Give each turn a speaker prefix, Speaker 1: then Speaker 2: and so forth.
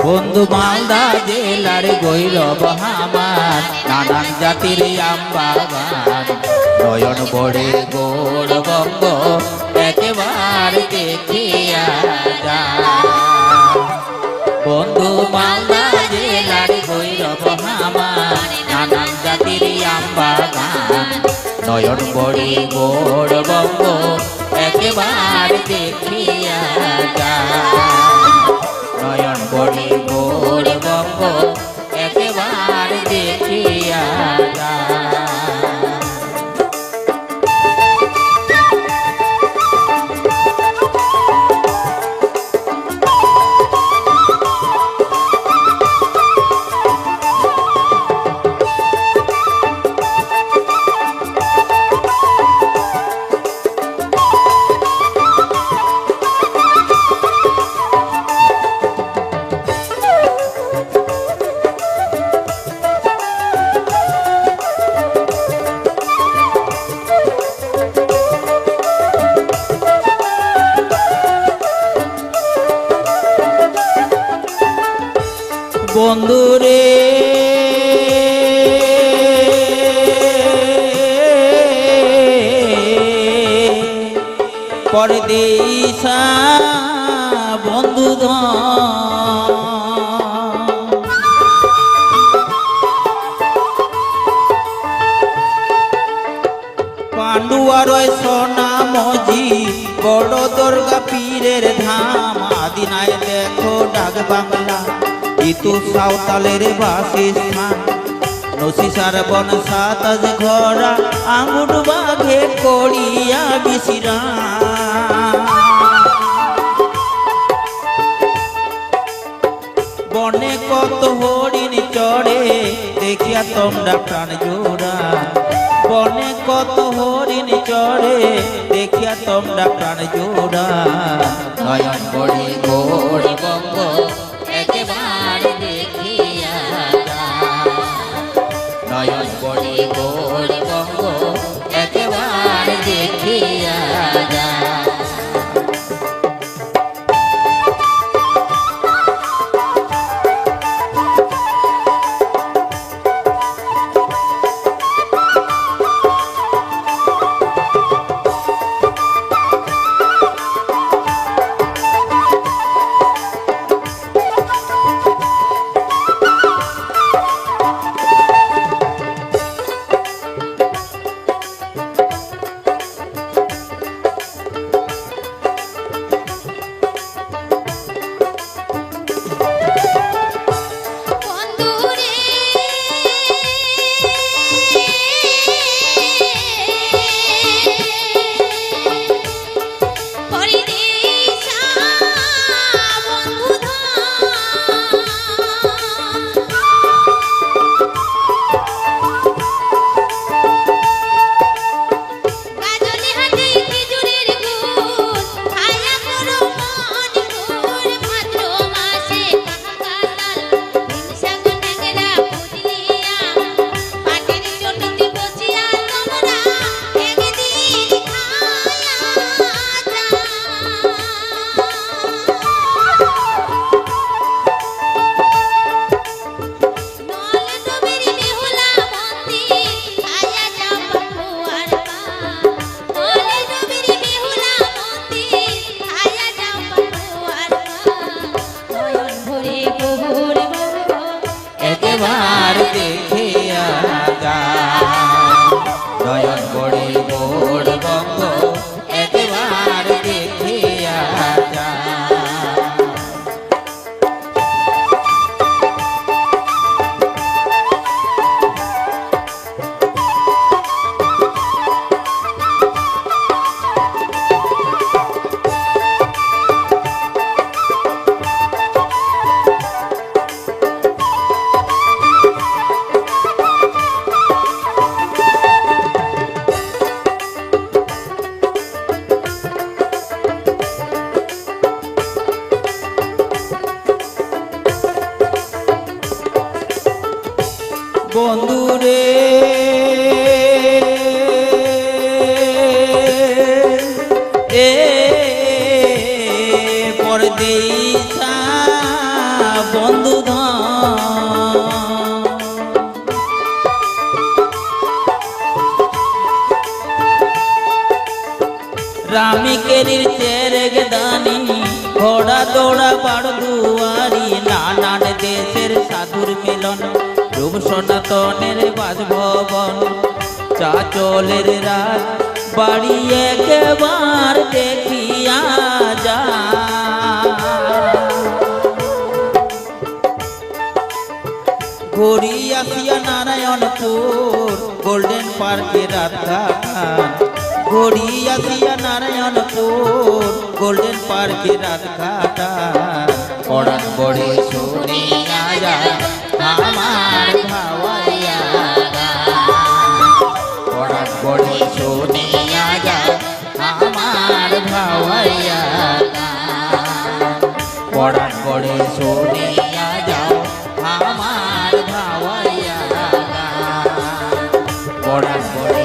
Speaker 1: বন্ধু মালদা জেলার গৈরব আমার নানান জাতির আম বাগান নয়ন বড়ে গৌরবঙ্গ একবার দেখিয়া যায়। বন্ধু মালদা জেলার গৈরব আমার নানান জাতির আম বাগান নয়ন বড়ে গৌরবঙ্গ একবার দেখিয়া যায়। নয়ন বড়ে গৌরবঙ্গ একবার দেখিয়া যায়। বন্ধুরে পরদেশা বন্ধুধন পান্ডুয়ার সোনা মজি বড় দুর্গা পীরের ধাম আদিনায় দেখো ডাক বাংলা ইতু সাঁওতালের বাসস্থান নসিসার বন সাতাজ ঘরা আঙুর বাঘে করিয়া বিশ্রাম বনে কত হরিণ চড়ে দেখিয়া তোমরা প্রাণ জোড়া বনে কত হরিণ চড়ে দেখিয়া তোমরা প্রাণ জোড়া নয়ন বড়ে গৌরবঙ্গ একবার দেখিয়া যায়। নয়ন বড়ে গৌরবঙ্গ একবার দেখিয়া যায়। একবার দেখিয়া যায়। নয়ন বড়ে গৌরবঙ্গ একবার দেখিয়া যায়। বন্ধুরে পরদেশা বন্ধুধন রামিকেরির চেরেগ দানি ঘোড়া দৌড়া বাড় দুয়ারি নানান দেশের সাধুর মিলন রূপ সনাতনের বাসভবন চাচলের রাত বাড়ি একবার দেখিয়া যা ঘুরি আসিয়া নারায়ণপুর গোল্ডেন পার্কে রাত কাটান ঘুরি আসিয়া নারায়ণপুর গোল্ডেন পার্কে রাত কাটান পড়ান বড়ে শুনিয়া যা আমার ভাওয়াইয়া পড়ান বড়ে শুনিয়া যা আমার ভাওয়াইয়া পড়ান বড়ে শুনিয়া যাও আমার ভাওয়াইয়া পড়ান বড়ে